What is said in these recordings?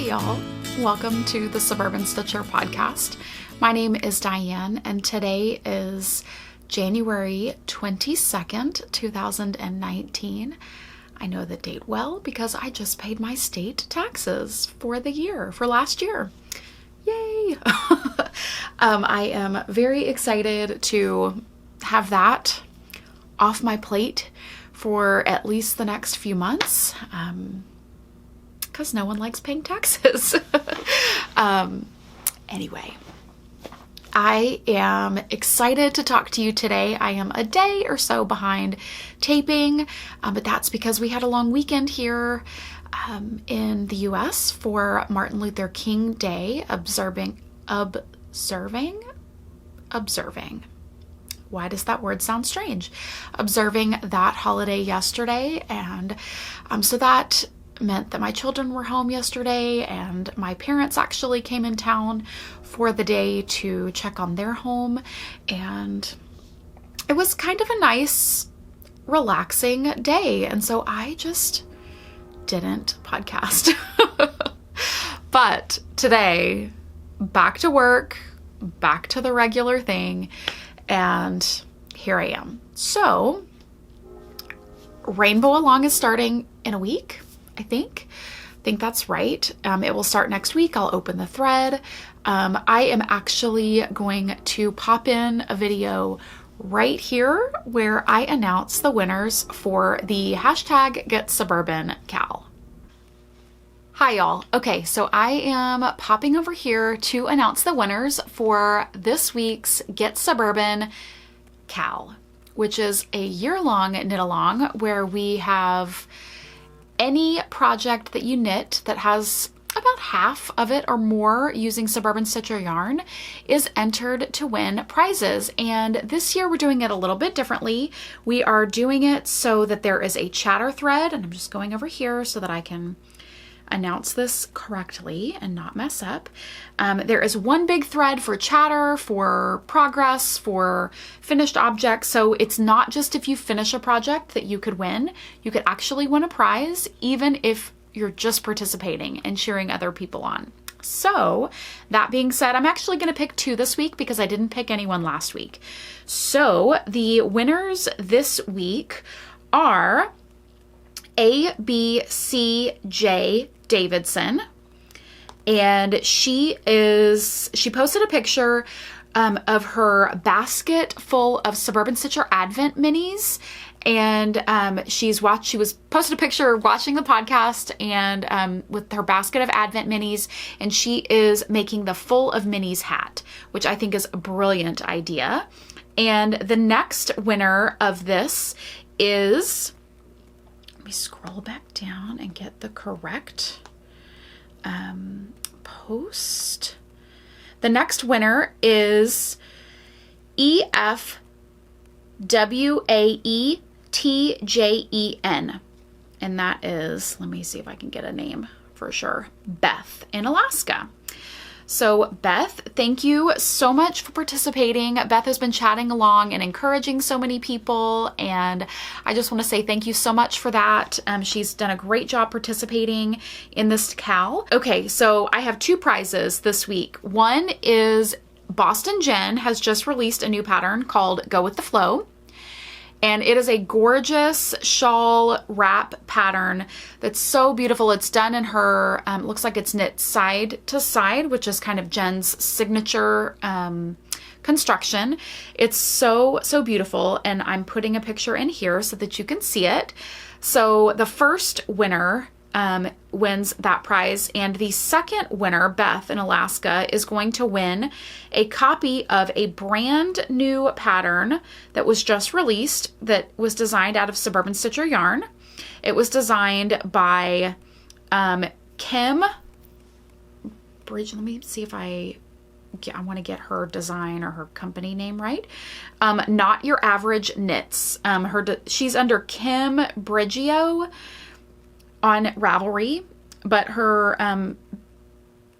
Hey y'all, welcome to the Suburban Stitcher podcast. My name is Diane and today is January 22nd, 2019. I know the date well because I just paid my state taxes for last year. Yay! I am very excited to have that off my plate for at least the next few months. Because no one likes paying taxes. Anyway, I am excited to talk to you today. I am a day or so behind taping, but that's because we had a long weekend here in the US for Martin Luther King Day, observing. Why does that word sound strange? Observing that holiday yesterday, and so that meant that my children were home yesterday and my parents actually came in town for the day to check on their home, and it was kind of a nice, relaxing day, and so I just didn't podcast. But today, back to work, back to the regular thing, and here I am. So, Rainbow Along is starting in a week. I think that's right. It will start next week. I'll open the thread. I am actually going to pop in a video right here where I announce the winners for the hashtag Get Suburban Cal. Hi y'all. Okay, so I am popping over here to announce the winners for this week's Get Suburban Cal, which is a year-long knit along where we have any project that you knit that has about half of it or more using Suburban Stitcher yarn is entered to win prizes. And this year we're doing it a little bit differently. We are doing it so that there is a chatter thread, and I'm just going over here so that I can announce this correctly and not mess up. There is one big thread for chatter, for progress, for finished objects. So it's not just if you finish a project that you could win. You could actually win a prize, even if you're just participating and cheering other people on. So that being said, I'm actually going to pick two this week because I didn't pick anyone last week. So the winners this week are ABCJ Davidson, and she posted a picture of her basket full of Suburban Stitcher Advent minis, and she was posted a picture watching the podcast and with her basket of Advent minis, and she is making the Full of Minis hat, which I think is a brilliant idea. And the next winner of this is, let me scroll back down and get the correct post. The next winner is EFWAETJEN. And that is, let me see if I can get a name for sure, Beth in Alaska. So Beth, thank you so much for participating. Beth has been chatting along and encouraging so many people, and I just want to say thank you so much for that. She's done a great job participating in this Cal. Okay, so I have two prizes this week. One is Boston Jen has just released a new pattern called Go With The Flow. And it is a gorgeous shawl wrap pattern that's so beautiful. It's done in her, looks like it's knit side to side, which is kind of Jen's signature construction. It's so, so beautiful. And I'm putting a picture in here so that you can see it. So the first winner wins that prize, and the second winner, Beth in Alaska, is going to win a copy of a brand new pattern that was just released that was designed out of Suburban Stitcher yarn. It was designed by Kim Bridge. Let me see if I want to get her design or her company name right. Not Your Average Knits. She's under Kim Brigio on Ravelry, but her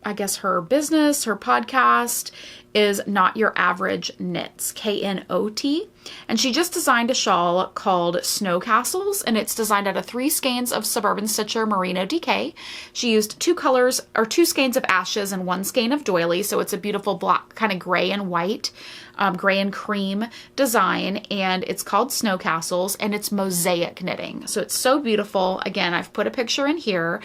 I guess her business, her podcast is Not Your Average Knits, Knot. And she just designed a shawl called Snow Castles, and it's designed out of 3 skeins of Suburban Stitcher Merino DK. She used 2 colors, or 2 skeins of ashes and 1 skein of doily, so it's a beautiful black, kind of gray and white, gray and cream design, and it's called Snow Castles, and it's mosaic knitting. So it's so beautiful. Again, I've put a picture in here.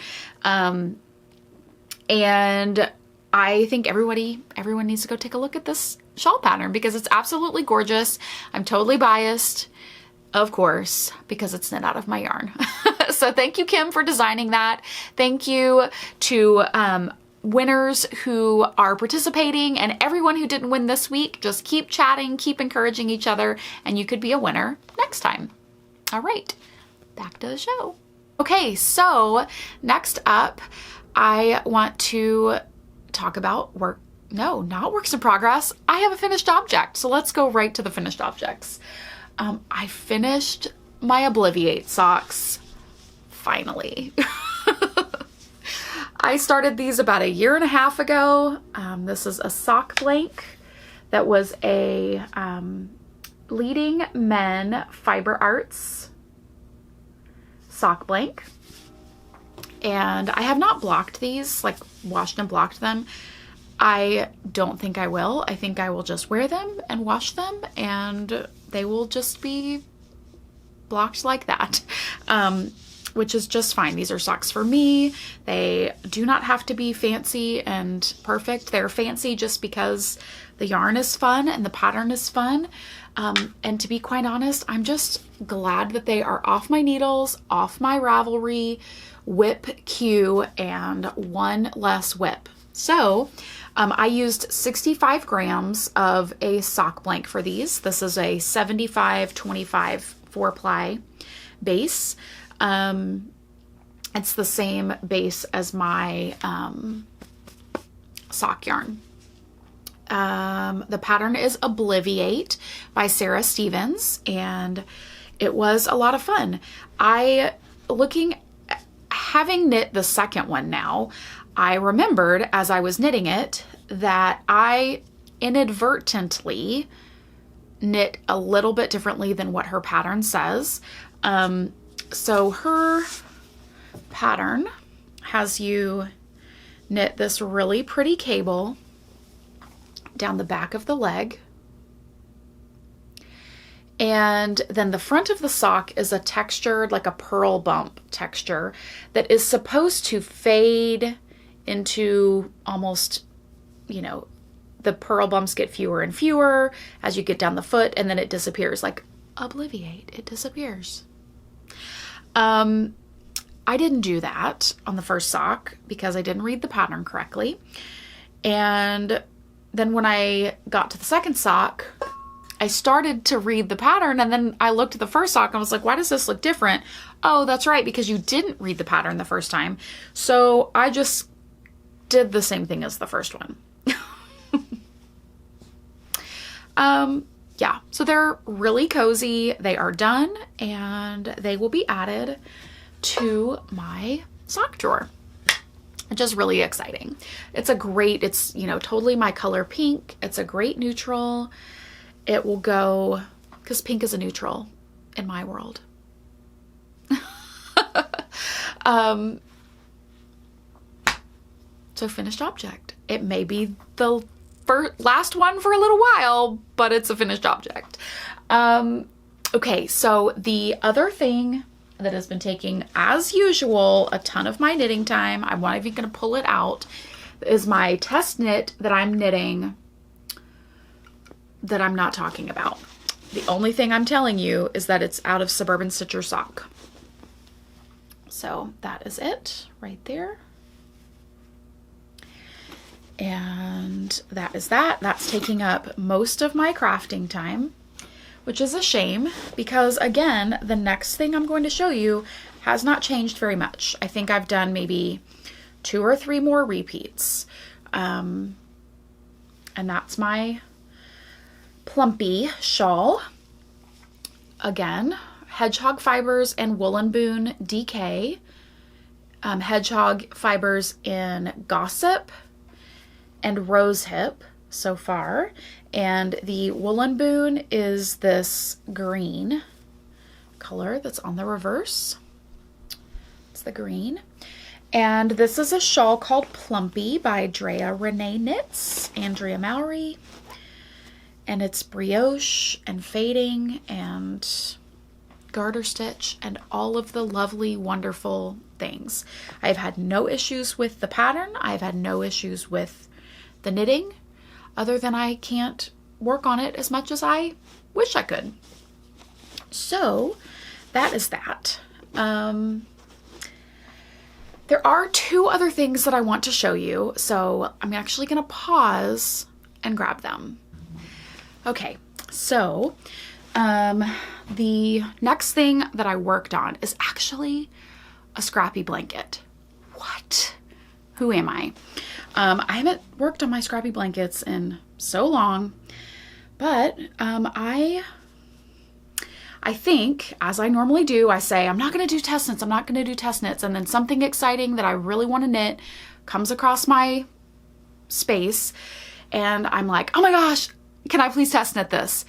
And I think everyone needs to go take a look at this shawl pattern because it's absolutely gorgeous. I'm totally biased, of course, because it's knit out of my yarn. So thank you, Kim, for designing that. Thank you to winners who are participating, and everyone who didn't win this week. Just keep chatting, keep encouraging each other, and you could be a winner next time. All right, back to the show. Okay, so next up, I want to talk about not works in progress. I have a finished object. So let's go right to the finished objects. I finished my Obliviate socks, finally. I started these about 1.5 years ago. This is a sock blank that was a Leading Men Fiber Arts sock blank. And I have not blocked these, like washed and blocked them. I don't think I will. I think I will just wear them and wash them, and they will just be blocked like that, which is just fine. These are socks for me. They do not have to be fancy and perfect. They're fancy just because the yarn is fun and the pattern is fun. And to be quite honest, I'm just glad that they are off my needles, off my Ravelry whip queue, and one less whip. So I used 65 grams of a sock blank for these. This is a 75-25 4-ply base. It's the same base as my sock yarn. The pattern is Obliviate by Sarah Stevens, and it was a lot of fun. Having knit the second one now, I remembered as I was knitting it that I inadvertently knit a little bit differently than what her pattern says. So her pattern has you knit this really pretty cable down the back of the leg. And then the front of the sock is a textured, like a pearl bump texture that is supposed to fade into almost, the pearl bumps get fewer and fewer as you get down the foot, and then it disappears, like Obliviate, it disappears. I didn't do that on the first sock because I didn't read the pattern correctly. And then when I got to the second sock, I started to read the pattern, and then I looked at the first sock and was like, why does this look different? Oh, that's right, because you didn't read the pattern the first time. So I just did the same thing as the first one. Yeah, so they're really cozy. They are done, and they will be added to my sock drawer, which is really exciting. It's totally my color pink. It's a great neutral. It will go, because pink is a neutral in my world. So finished object. It may be the last one for a little while, but it's a finished object. Okay, so the other thing that has been taking, as usual, a ton of my knitting time, I'm not even going to pull it out, is my test knit that I'm knitting that I'm not talking about. The only thing I'm telling you is that it's out of Suburban Stitcher sock. So that is it right there. And that is that. That's taking up most of my crafting time, which is a shame because, again, the next thing I'm going to show you has not changed very much. I think I've done maybe 2 or 3 more repeats. And that's my Plumpy shawl. Again, Hedgehog Fibers and Woolen Boon DK. Hedgehog Fibers in Gossip and rose hip so far. And the woolen boon is this green color that's on the reverse. It's the green. And this is a shawl called Plumpy by Drea Renee Knits, Andrea Mowry. And it's brioche and fading and garter stitch and all of the lovely, wonderful things. I've had no issues with the pattern. I've had no issues with the knitting, other than I can't work on it as much as I wish I could. So that is that. There are two other things that I want to show you, so I'm actually going to pause and grab them. Okay, so the next thing that I worked on is actually a Scrappy blanket. What? Who am I? I haven't worked on my Scrappy blankets in so long, but I think, as I normally do, I say, I'm not going to do test knits, I'm not going to do test knits, and then something exciting that I really want to knit comes across my space, and I'm like, oh my gosh, can I please test knit this?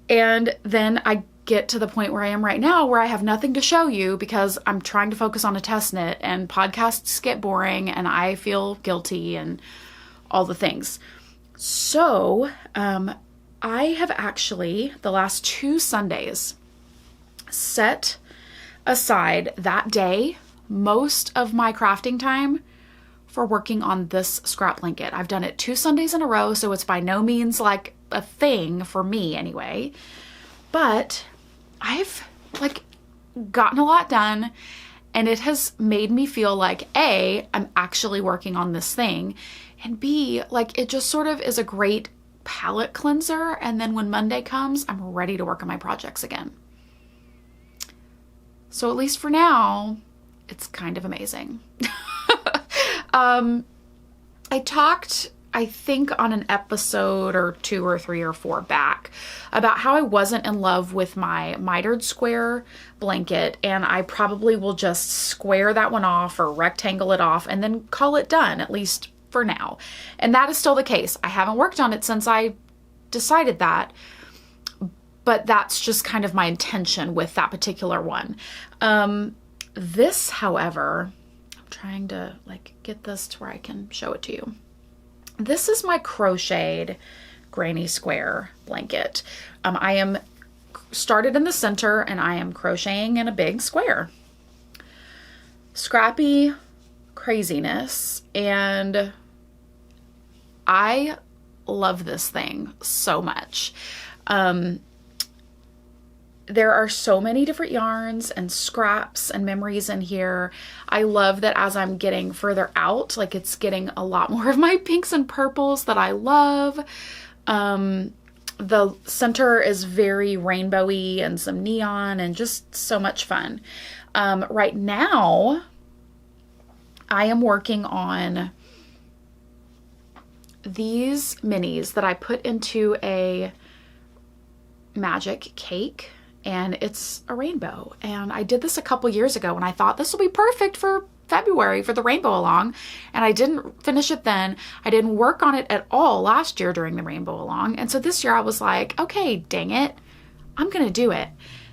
And then I get to the point where I am right now, where I have nothing to show you because I'm trying to focus on a test knit, and podcasts get boring and I feel guilty and all the things. So I have actually, the last 2 Sundays, set aside that day most of my crafting time for working on this scrap blanket. I've done it 2 Sundays in a row, so it's by no means like a thing for me anyway, but I've like gotten a lot done, and it has made me feel like A, I'm actually working on this thing, and B, like it just sort of is a great palette cleanser, and then when Monday comes, I'm ready to work on my projects again. So at least for now, it's kind of amazing. I talked, I think, on an episode or 2 or 3 or 4 back about how I wasn't in love with my mitered square blanket, and I probably will just square that one off or rectangle it off and then call it done, at least for now. And that is still the case. I haven't worked on it since I decided that, but that's just kind of my intention with that particular one. This, however, I'm trying to like get this to where I can show it to you. This is my crocheted granny square blanket. I am started in the center and I am crocheting in a big square. Scrappy craziness, and I love this thing so much. There are so many different yarns and scraps and memories in here. I love that as I'm getting further out, like it's getting a lot more of my pinks and purples that I love. The center is very rainbowy and some neon and just so much fun. Right now, I am working on these minis that I put into a magic cake, and it's a rainbow. And I did this a couple years ago and I thought this will be perfect for February for the rainbow along, and I didn't finish it then. I didn't work on it at all last year during the rainbow along, and so this year I was like, okay, dang it, I'm gonna do it.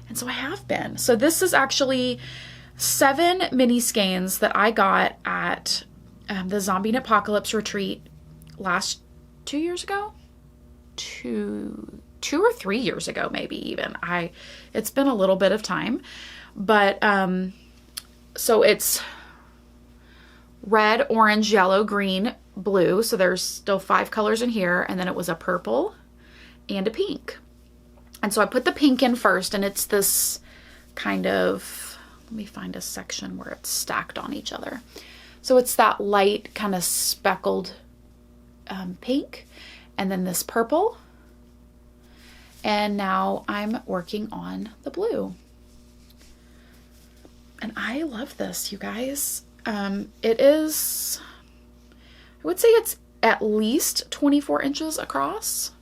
And so I have been. So this is actually 7 mini skeins that I got at the Zombie Knit Apocalypse retreat last 2 years ago? 2 or 3 years ago, maybe even. It's been a little bit of time, but so it's red, orange, yellow, green, blue. So there's still 5 colors in here, and then it was a purple and a pink. And so I put the pink in first, and it's this kind of, let me find a section where it's stacked on each other. So it's that light kind of speckled pink, and then this purple. And now I'm working on the blue. And I love this, you guys. It is, I would say it's at least 24 inches across.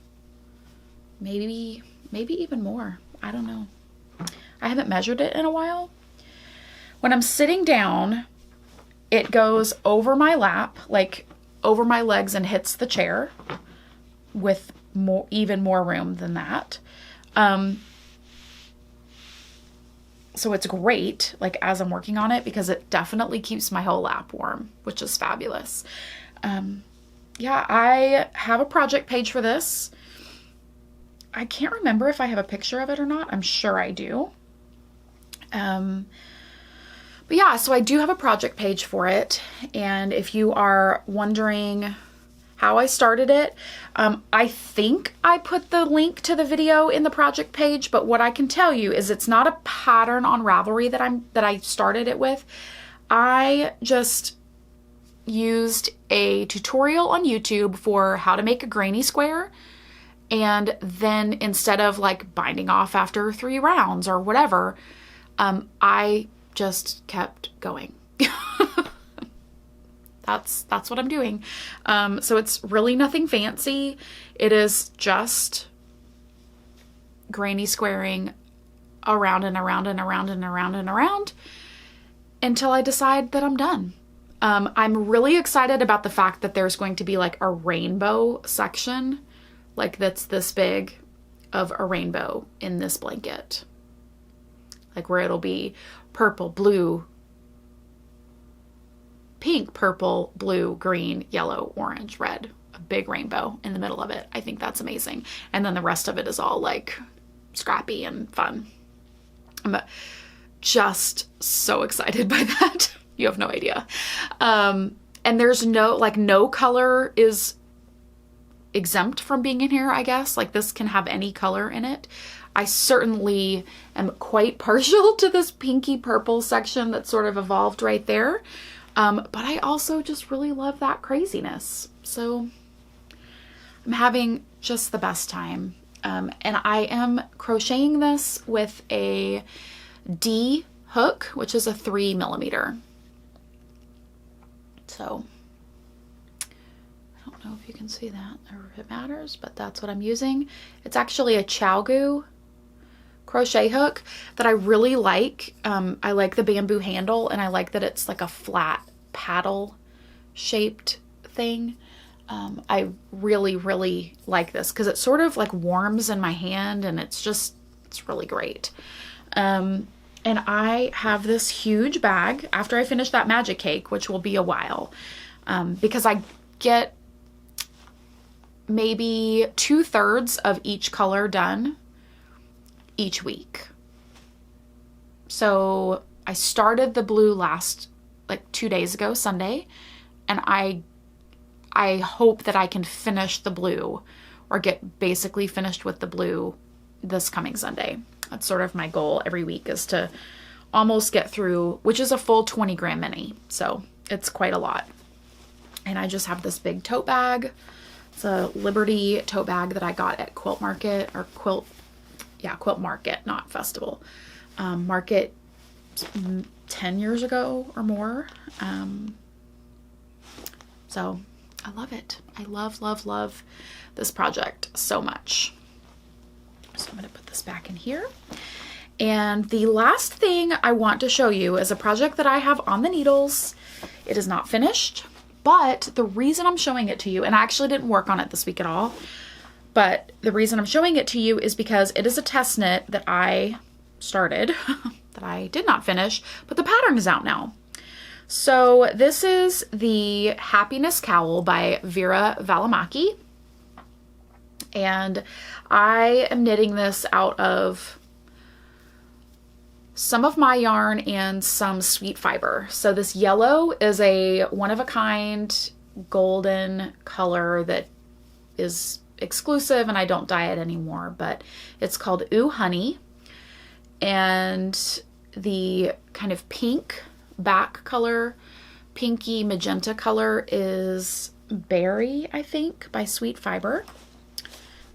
Maybe even more. I don't know. I haven't measured it in a while. When I'm sitting down, it goes over my lap, like over my legs and hits the chair with even more room than that. So it's great, like, as I'm working on it, because it definitely keeps my whole lap warm, which is fabulous. Yeah, I have a project page for this. I can't remember if I have a picture of it or not. I'm sure I do. But yeah, so I do have a project page for it. And if you are wondering how I started it, I think I put the link to the video in the project page, but what I can tell you is it's not a pattern on Ravelry that I started it with. I just used a tutorial on YouTube for how to make a granny square. And then instead of like binding off after 3 rounds or whatever, I just kept going. That's what I'm doing. So it's really nothing fancy. It is just granny squaring around and around and around and around and around until I decide that I'm done. I'm really excited about the fact that there's going to be like a rainbow section, like that's this big of a rainbow in this blanket. Like where it'll be purple, blue, pink, purple, blue, green, yellow, orange, red, a big rainbow in the middle of it. I think that's amazing. And then the rest of it is all like scrappy and fun. I'm just so excited by that. You have no idea. And there's no color is exempt from being in here, I guess. Like this can have any color in it. I certainly am quite partial to this pinky purple section that sort of evolved right there. But I also just really love that craziness. So I'm having just the best time. And I am crocheting this with a D hook, which is a 3mm. So I don't know if you can see that or if it matters, but that's what I'm using. It's actually a ChowGoo crochet hook that I really like. I like the bamboo handle, and I like that it's like a flat paddle shaped thing. I really, really like this because it sort of like warms in my hand, and it's really great. And I have this huge bag after I finish that magic cake, which will be a while, because I get maybe 2/3 of each color done each week. So I started the blue like 2 days ago, Sunday, and I hope that I can finish the blue or get basically finished with the blue this coming Sunday. That's sort of my goal every week, is to almost get through, which is a full 20 gram mini. So it's quite a lot. And I just have this big tote bag. It's a Liberty tote bag that I got at Quilt Market, Quilt Market, not Festival. Market 10 years ago or more. So I love it. I love, love, love this project so much. So I'm going to put this back in here. And the last thing I want to show you is a project that I have on the needles. It is not finished, but the reason I'm showing it to you, and I actually didn't work on it this week at all, but the reason I'm showing it to you is because it is a test knit that I started, that I did not finish, but the pattern is out now. So this is the Happiness Cowl by Vera Valimaki. And I am knitting this out of some of my yarn and some sweet fiber. So this yellow is a one-of-a-kind golden color that is exclusive, and I don't dye it anymore, but it's called Ooh Honey. And the kind of pink back color, pinky magenta color, is Berry, I think, by Sweet Fiber.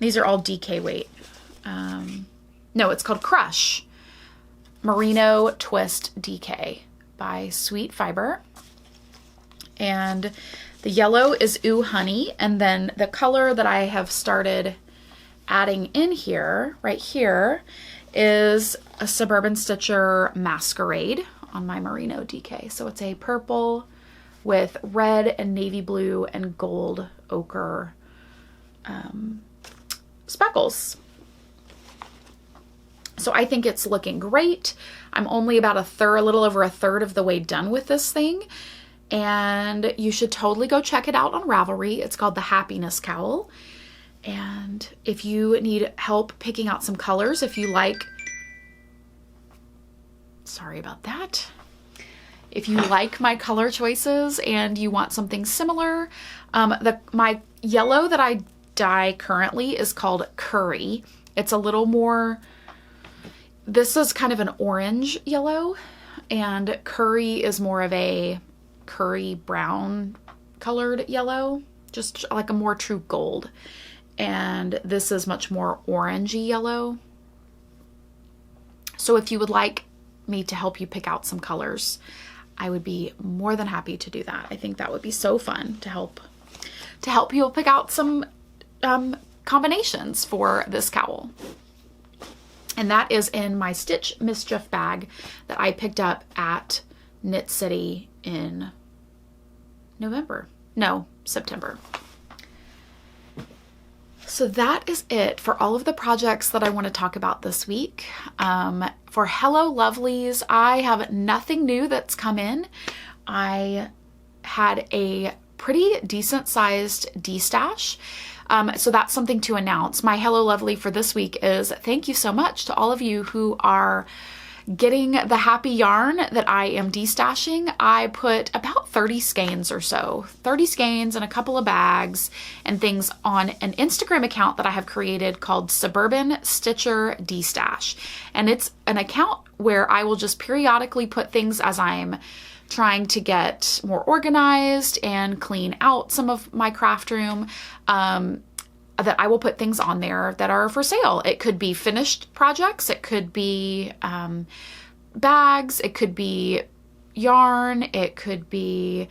These are all DK weight. No, it's called Crush Merino Twist DK by Sweet Fiber. And the yellow is Ooh Honey. And then the color that I have started adding in here, right here, is a Suburban Stitcher Masquerade on my Merino DK. So it's a purple with red and navy blue and gold ochre speckles. So I think it's looking great. I'm only about a little over a third of the way done with this thing. And you should totally go check it out on Ravelry. It's called the Happiness Cowl. And if you need help picking out some colors, if you like, sorry about that. If you like my color choices and you want something similar, my yellow that I dye currently is called Curry. It's a little more, this is kind of an orange yellow, and Curry is more of a curry brown colored yellow, just like a more true gold. And this is much more orangey yellow. So if you would like me to help you pick out some colors, I would be more than happy to do that. I think that would be so fun to help you pick out some combinations for this cowl. And that is in my Stitch Mischief bag that I picked up at Knit City in September. So that is it for all of the projects that I want to talk about this week. For Hello Lovelies, I have nothing new that's come in. I had a pretty decent sized D-stash. So that's something to announce. My Hello Lovely for this week is thank you so much to all of you who are getting the happy yarn that I am destashing. I put about 30 skeins or so, 30 skeins and a couple of bags and things on an Instagram account that I have created called Suburban Stitcher Destash. And it's an account where I will just periodically put things as I'm trying to get more organized and clean out some of my craft room. That I will put things on there that are for sale. It could be finished projects, it could be bags, it could be yarn, it could be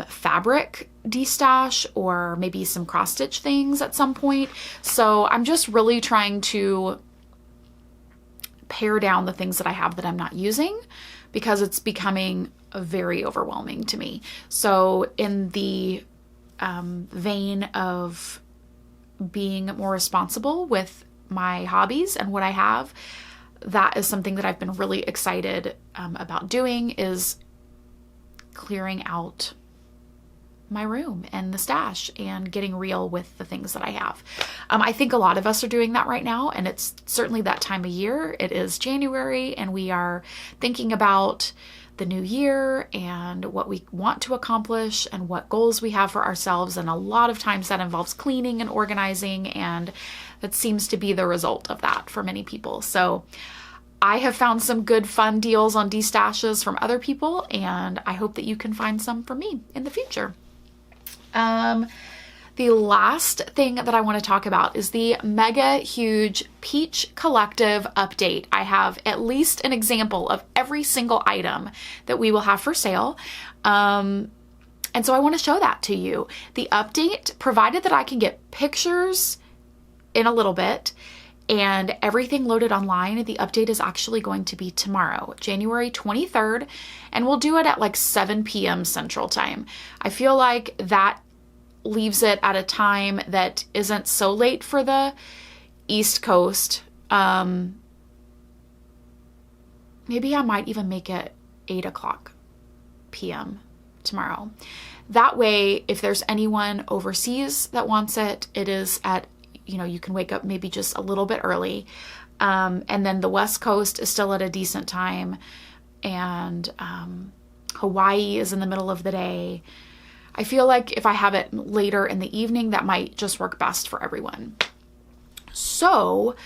fabric destash, or maybe some cross stitch things at some point. So I'm just really trying to pare down the things that I have that I'm not using, because it's becoming very overwhelming to me. So in the vein of being more responsible with my hobbies and what I have, that is something that I've been really excited about doing, is clearing out my room and the stash and getting real with the things that I have. I think a lot of us are doing that right now, and it's certainly that time of year. It is January and we are thinking about the new year and what we want to accomplish and what goals we have for ourselves. And a lot of times that involves cleaning and organizing, and that seems to be the result of that for many people. So I have found some good fun deals on destashes from other people, and I hope that you can find some for me in the future. The last thing that I want to talk about is the mega huge Peach Collective update. I have at least an example of every single item that we will have for sale. And so I want to show that to you. The update, provided that I can get pictures in a little bit and everything loaded online, the update is actually going to be tomorrow, January 23rd, and we'll do it at like 7 p.m. Central Time. I feel like that leaves it at a time that isn't so late for the East Coast. Maybe I might even make it 8 o'clock p.m. tomorrow. That way, if there's anyone overseas that wants it, it is at, you can wake up maybe just a little bit early. And then the West Coast is still at a decent time. And Hawaii is in the middle of the day. I feel like if I have it later in the evening, that might just work best for everyone. So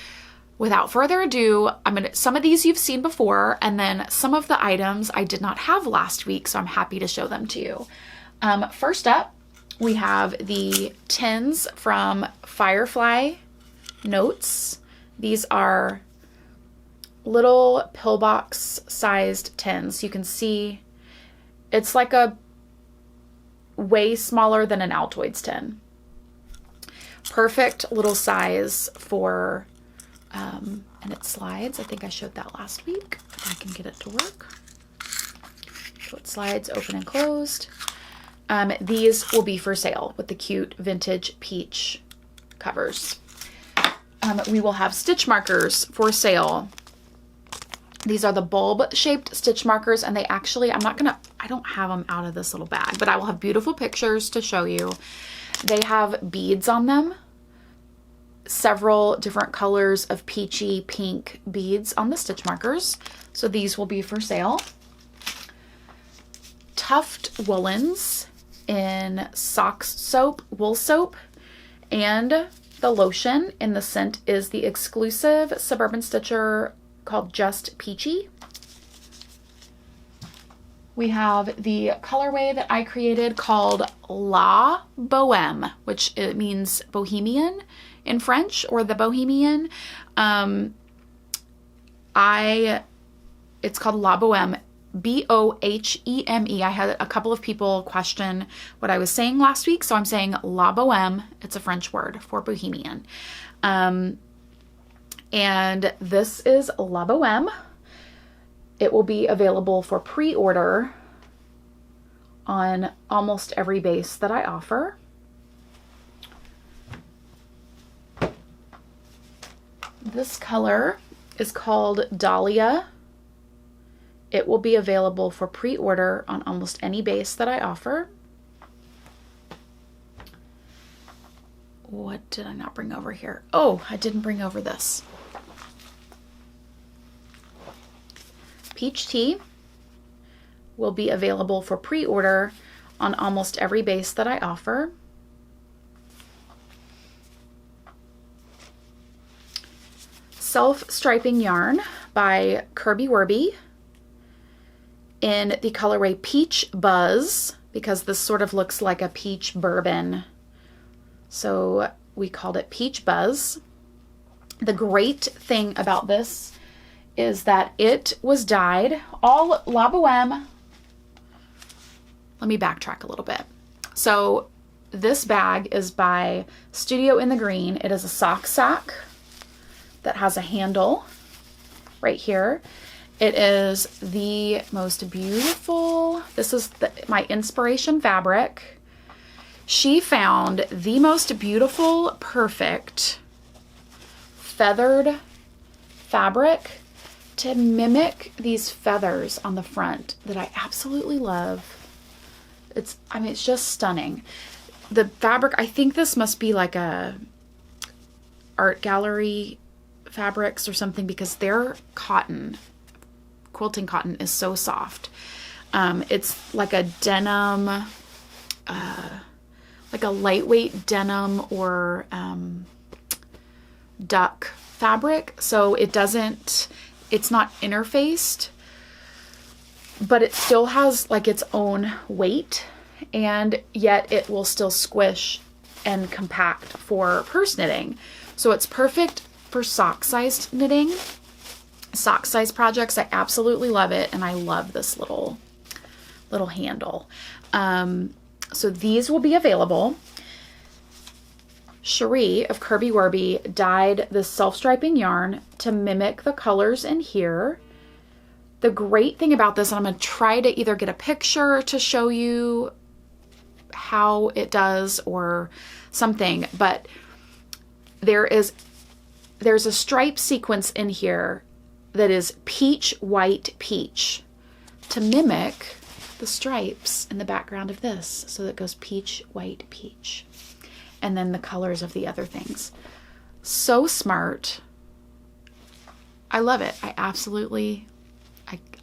without further ado, some of these you've seen before, and then some of the items I did not have last week, so I'm happy to show them to you. First up, we have the tins from Firefly Notes. These are little pillbox sized tins. You can see it's like a way smaller than an Altoids tin. Perfect little size for, and it slides. I think I showed that last week. If I can get it to work. So it slides open and closed. These will be for sale with the cute vintage peach covers. We will have stitch markers for sale. These are the bulb shaped stitch markers, and they actually, I don't have them out of this little bag, but I will have beautiful pictures to show you. They have beads on them, several different colors of peachy pink beads on the stitch markers. So these will be for sale. Tuft woolens in sock soap, wool soap, and the lotion in the scent is the exclusive Suburban Stitcher called Just Peachy. We have the colorway that I created called La Bohème, which it means bohemian in French, or the bohemian. It's called La Bohème, Boheme. I had a couple of people question what I was saying last week, so I'm saying La Bohème. It's a French word for bohemian. And this is La Bohème. It will be available for pre-order on almost every base that I offer. This color is called Dahlia. It will be available for pre-order on almost any base that I offer. What did I not bring over here? Oh, I didn't bring over this. Peach Tea will be available for pre-order on almost every base that I offer. Self-striping yarn by Kirby Werby in the colorway Peach Buzz, because this sort of looks like a peach bourbon. So we called it Peach Buzz. The great thing about this is that it was dyed all La Bohème. Let me backtrack a little bit. So this bag is by Studio in the Green. It is a sock sack that has a handle right here. It is the most beautiful, this is my inspiration fabric. She found the most beautiful, perfect feathered fabric to mimic these feathers on the front that I absolutely love. It's just stunning. The fabric, I think this must be like a art gallery fabrics or something, because their cotton, quilting cotton, is so soft. It's like a denim, like a lightweight denim or duck fabric. So it's not interfaced, but it still has like its own weight, and yet it will still squish and compact for purse knitting. So it's perfect for sock-sized knitting, sock-sized projects. I absolutely love it, and I love this little handle. So these will be available. Cherie of Kirby Werby dyed this self-striping yarn to mimic the colors in here. The great thing about this, and I'm going to try to either get a picture to show you how it does or something, but there's a stripe sequence in here that is peach, white, peach, to mimic the stripes in the background of this. So that goes peach, white, peach. And then the colors of the other things. So smart. I love it.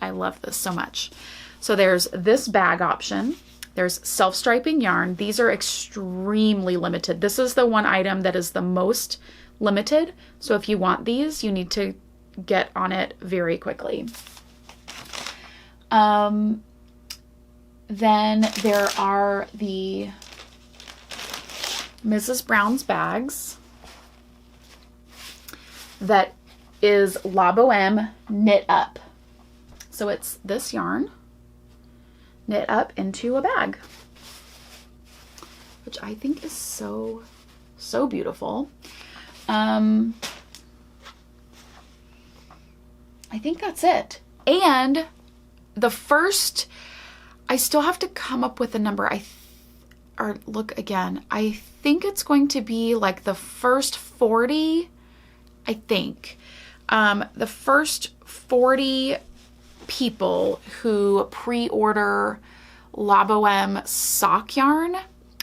I love this so much. So there's this bag option. There's self-striping yarn. These are extremely limited. This is the one item that is the most limited. So if you want these, you need to get on it very quickly. Then there are the Mrs. Brown's bags. That is La Bohème knit up. So it's this yarn knit up into a bag, which I think is so, so beautiful. I think that's it. And the first, I still have to come up with a number. I or look again, I think it's going to be like the first 40, I think. The first 40 people who pre-order La Boheme sock yarn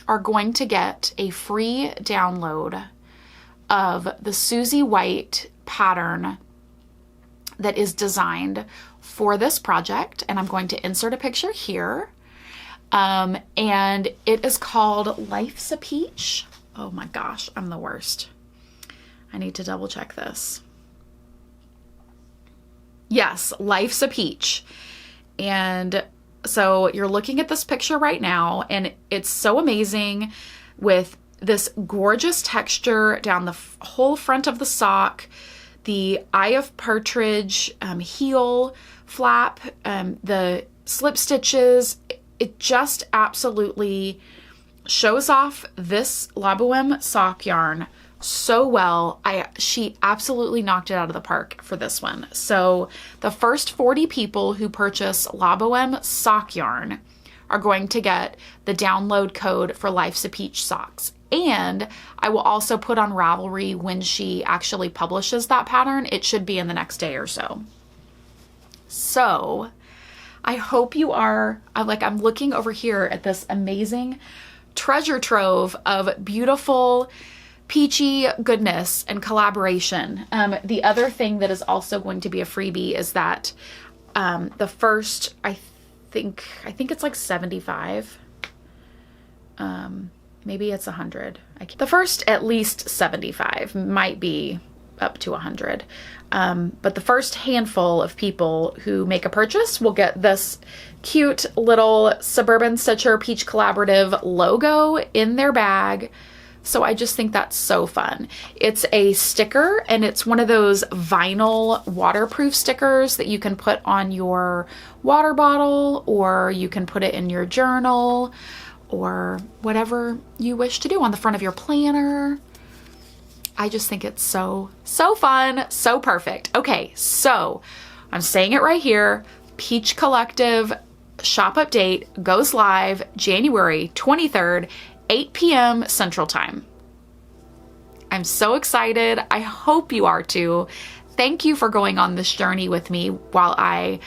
are going to get a free download of the Susie White pattern that is designed for this project. And I'm going to insert a picture here. And it is called Life's a Peach. Oh my gosh, I'm the worst. I need to double check this. Yes, Life's a Peach. And so you're looking at this picture right now, and it's so amazing with this gorgeous texture down the whole front of the sock, the eye of partridge heel flap, the slip stitches. It just absolutely shows off this La Boheme sock yarn so well. She absolutely knocked it out of the park for this one. So the first 40 people who purchase La Boheme sock yarn are going to get the download code for Life's a Peach socks. And I will also put on Ravelry when she actually publishes that pattern. It should be in the next day or so. So I hope you are, I'm looking over here at this amazing treasure trove of beautiful, peachy goodness and collaboration. The other thing that is also going to be a freebie is that the first, I think it's like 75. Maybe it's 100. The first at least 75, might be up to 100. But the first handful of people who make a purchase will get this cute little Suburban Stitcher Peach Collaborative logo in their bag. So I just think that's so fun. It's a sticker, and it's one of those vinyl waterproof stickers that you can put on your water bottle, or you can put it in your journal, or whatever you wish to do, on the front of your planner. I just think it's so fun, so perfect. Okay, so I'm saying it right here. Peach Collective shop update goes live January 23rd, 8 p.m. Central Time. I'm so excited. I hope you are too. Thank you for going on this journey with me while I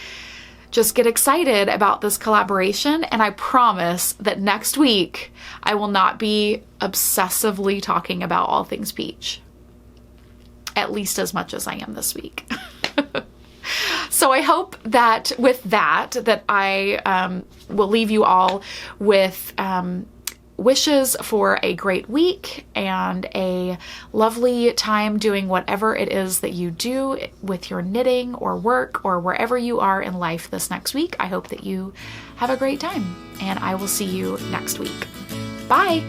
just get excited about this collaboration. And I promise that next week I will not be obsessively talking about all things peach, at least as much as I am this week. So I hope that with that I will leave you all with wishes for a great week and a lovely time doing whatever it is that you do with your knitting or work or wherever you are in life this next week. I hope that you have a great time, and I will see you next week. Bye!